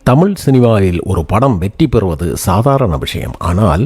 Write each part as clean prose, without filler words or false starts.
தமிழ் சினிமாவில் ஒரு படம் வெற்றி பெறுவது சாதாரண விஷயம். ஆனால்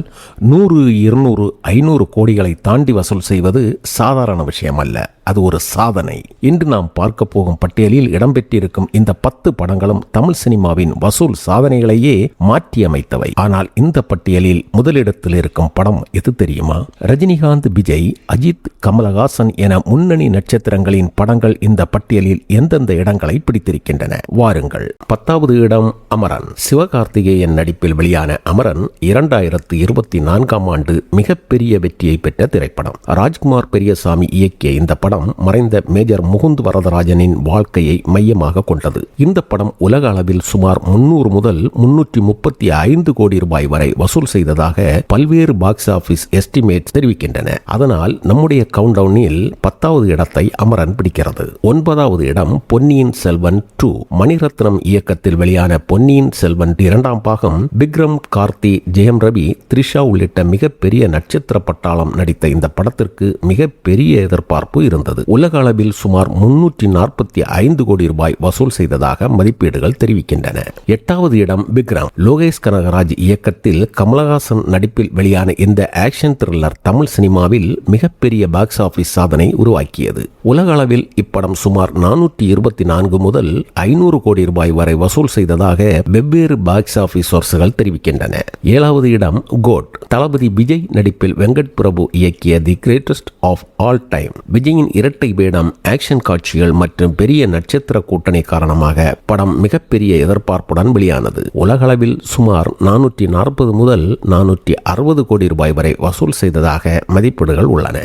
100, 200, 500 கோடிகளை தாண்டி வசூல் செய்வது சாதாரண விஷயம் அல்ல. அது ஒரு சாதனை. இன்று நாம் பார்க்க போகும் பட்டியலில் இடம்பெற்றிருக்கும் இந்த 10 படங்களும் தமிழ் சினிமாவின் வசூல் சாதனைகளையே மாற்றியமைத்தவை. ஆனால் இந்த பட்டியலில் முதலிடத்தில் இருக்கும் படம் எது தெரியுமா? ரஜினிகாந்த், விஜய், அஜித், கமலஹாசன் என முன்னணி நட்சத்திரங்களின் படங்கள் இந்த பட்டியலில் எந்தெந்த இடங்களை பிடித்திருக்கின்றன வாருங்கள். 10வது இடம் அமரன். சிவகார்த்திகேயன் நடிப்பில் வெளியான அமரன் 2024ஆம் ஆண்டு மிகப்பெரிய வெற்றியை பெற்ற திரைப்படம். ராஜ்குமார் பெரியசாமி இயக்கிய இந்த படம் மறைந்த மேஜர் முகுந்த் வரதராஜனின் வாழ்க்கையை மையமாக கொண்டது. இந்த படம் உலக அளவில் சுமார் 300 முதல் 335 கோடி ரூபாய் வரை வசூல் செய்ததாக பல்வேறு பாக்ஸ் ஆபீஸ் எஸ்டிமேட் தெரிவிக்கின்றன. அதனால் நம்முடைய கவுண்டவுனில் 10வது இடத்தை அமரன் பிடிக்கிறது. 9வது இடம் பொன்னியின் செல்வன் 2. மணிரத்னம் இயக்கத்தில் வெளியான பொன்னியின் செல்வன் 2ஆம் பாகம் விக்ரம், கார்த்தி, ஜெயம் ரவி, த்ரிஷா உள்ளிட்ட மிகப்பெரிய நட்சத்திர பட்டாளம் நடித்த இந்த படத்திற்கு மிகப்பெரிய எதிர்பார்ப்பு இருந்தது. உலக அளவில் சுமார் 345 கோடி ரூபாய் வசூல் செய்ததாக மதிப்பீடுகள் தெரிவிக்கின்றன. 8வது இடம் விக்ரம். லோகேஷ் கனகராஜ் இயக்கத்தில் கமலஹாசன் நடிப்பில் வெளியான இந்த ஆக்ஷன் த்ரில்லர் தமிழ் சினிமாவில் மிகப்பெரிய பாக்ஸ் ஆபீஸ் சாதனை உருவாக்கியது. உலக அளவில் இப்படம் சுமார் 424 முதல் 500 கோடி ரூபாய் வரை வசூல் செய்ததாக வெவ்வேறு பாக்ஸ் ஆபீஸ் சோர்ஸ்கள் தெரிவிக்கின்றன. 7வது இடம் கோட். தளபதி விஜய் நடிப்பில் வெங்கட் பிரபு இயக்கிய the greatest of all time. விஜயின் இரட்டை வேடம், ஆக்ஷன் காட்சிகள் மற்றும் பெரிய நட்சத்திர கூட்டணி காரணமாக படம் மிகப்பெரிய எதிர்பார்ப்புடன் வெளியானது. உலகளவில் சுமார் 440 முதல் 460 கோடி ரூபாய் வரை வசூல் செய்ததாக மதிப்பீடுகள் உள்ளன.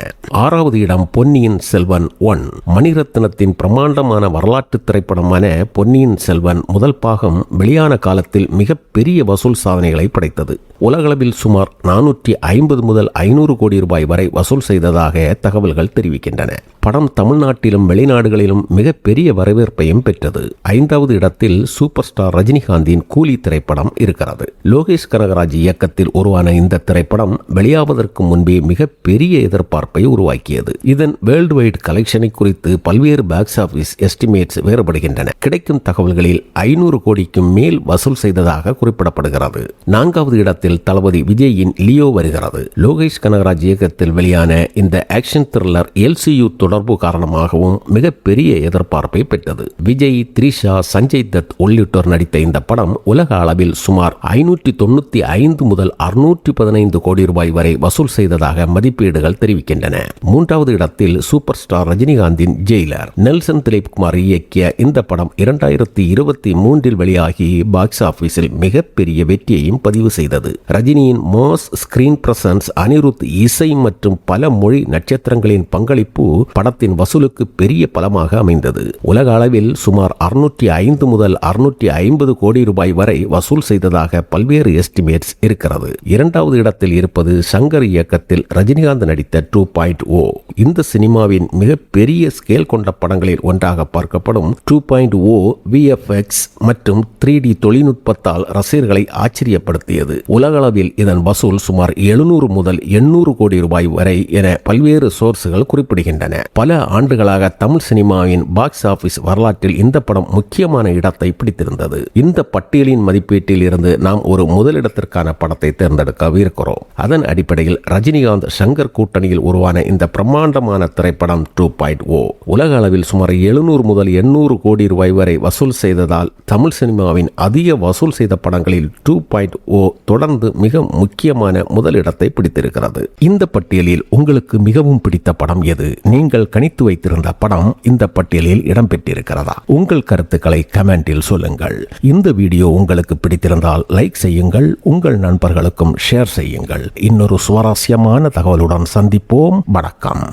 6வது இடம் பொன்னியின் செல்வன் 1. மணிரத்னத்தின் பிரமாண்டமான வரலாற்று திரைப்படமான பொன்னியின் செல்வன் முதல் பாகம் வெளியான காலத்தில் மிகப்பெரிய வசூல் சாதனைகளை படைத்தது. உலகளவில் சுமார் 450 முதல் 500 கோடி ரூபாய் வரை வசூல் செய்ததாக தகவல்கள் தெரிவிக்கின்றன. படம் தமிழ்நாட்டிலும் வெளிநாடுகளிலும் மிகப்பெரிய வரவேற்பையும் பெற்றது. 5வது இடத்தில் சூப்பர் ஸ்டார் ரஜினிகாந்தின் கூலி திரைப்படம் இருக்கிறது. லோகேஷ் கனகராஜ் இயக்கத்தில் உருவான இந்த திரைப்படம் வெளியாவதற்கு முன்பே மிகப்பெரிய எதிர்பார்ப்பை உருவாக்கியது. இதன் வேர்ல்டு வைட் கலெக்ஷனை குறித்து பல்வேறு பாக்ஸ் ஆபீஸ் எஸ்டிமேட்ஸ் வேறுபடுகின்றன. கிடைக்கும் தகவல்களில் 500 கோடிக்கும் மேல் வசூல் செய்ததாக குறிப்பிடப்படுகிறது. 4வது இடத்தில் தளபதி விஜயின் லியோ வருகிறது. லோகேஷ் கனகராஜ் இயக்கத்தில் வெளியான இந்த ஆக்ஷன் த்ரில்லர் LCU தொடர்பு காரணமாகவும் மிகப்பெரிய எதிர்பார்ப்பை பெற்றது. விஜய், த்ரிஷா, சஞ்சய் தத் உள்ளிட்டோர் நடித்த இந்த படம் உலக அளவில் சுமார் 595 முதல் 615 கோடி ரூபாய் வரை வசூல் செய்ததாக மதிப்பீடுகள் தெரிவிக்கின்றன. 3வது இடத்தில் சூப்பர் ஸ்டார் ரஜினிகாந்தின் ஜெயிலர். நெல்சன் திலீப்குமார் இயக்கிய இந்த படம் 2023 வெளியாகி பாக்ஸ் ஆபீஸில் மிகப்பெரிய வெற்றியையும் பதிவு செய்தது. ரஜினியின் மாஸ் ஸ்கிரீன் பிரசன்ஸ், அனிருத் இசை மற்றும் பல மொழி நட்சத்திரங்களின் பங்களிப்பு படத்தின் வசூலுக்கு பெரிய பலமாக அமைந்தது. உலக அளவில் சுமார் 605 முதல் 650 கோடி ரூபாய் வரை வசூல் செய்ததாக பல்வேறு எஸ்டிமேட்ஸ் இருக்கிறது. 2வது இடத்தில் இருப்பது சங்கர் இயக்கத்தில் ரஜினிகாந்த் நடித்த 2.0. இந்த சினிமாவின் மிகப்பெரிய ஸ்கேல் கொண்ட படங்களில் ஒன்றாக பார்க்கப்படும் 2.0 VFX மற்றும் 3D தொழில்நுட்பத்தால் ரசிகர்களை ஆச்சரியப்படுத்தியது. உலகளவில் இதன் வசூல் சுமார் 700 முதல் 800 கோடி ரூபாய் வரை என பல்வேறு சோர்ஸ்கள் குறிப்பிடுகின்றன. பல ஆண்டுகளாக தமிழ் சினிமாவின் பாக்ஸ் ஆபீஸ் வரலாற்றில் இந்த படம் முக்கியமான இடத்தை பிடித்திருந்தது. இந்த பட்டியலின் மதிப்பீட்டில் இருந்து நாம் ஒரு முதலிடத்திற்கான படத்தை தேர்ந்தெடுக்கவிருக்கிறோம். அதன் அடிப்படையில் ரஜினிகாந்த் சங்கர் கூட்டணியில் உருவான இந்த பிரம்மாண்டமான திரைப்படம் 2.0 உலக அளவில் சுமார் 700 முதல் 800 கோடி ரூபாய் வரை வசூல் செய்ததால் தமிழ் சினிமாவின் அதிக வசூல் செய்த படங்களில் 2.0 தொடர்ந்து மிக முக்கியமான முதலிடத்தை பிடித்திருக்கிறது. இந்த பட்டியலில் உங்களுக்கு மிகவும் பிடித்த படம் எது? நீங்கள் கணித்து வைத்திருந்த படம் இந்த பட்டியலில் இடம்பெற்றிருக்கிறதா? உங்கள் கருத்துக்களை கமெண்டில் சொல்லுங்கள். இந்த வீடியோ உங்களுக்கு பிடித்திருந்தால் லைக் செய்யுங்கள், உங்கள் நண்பர்களுக்கும் ஷேர் செய்யுங்கள். இன்னொரு சுவாரஸ்யமான தகவலுடன் சந்திப்போம். வணக்கம்.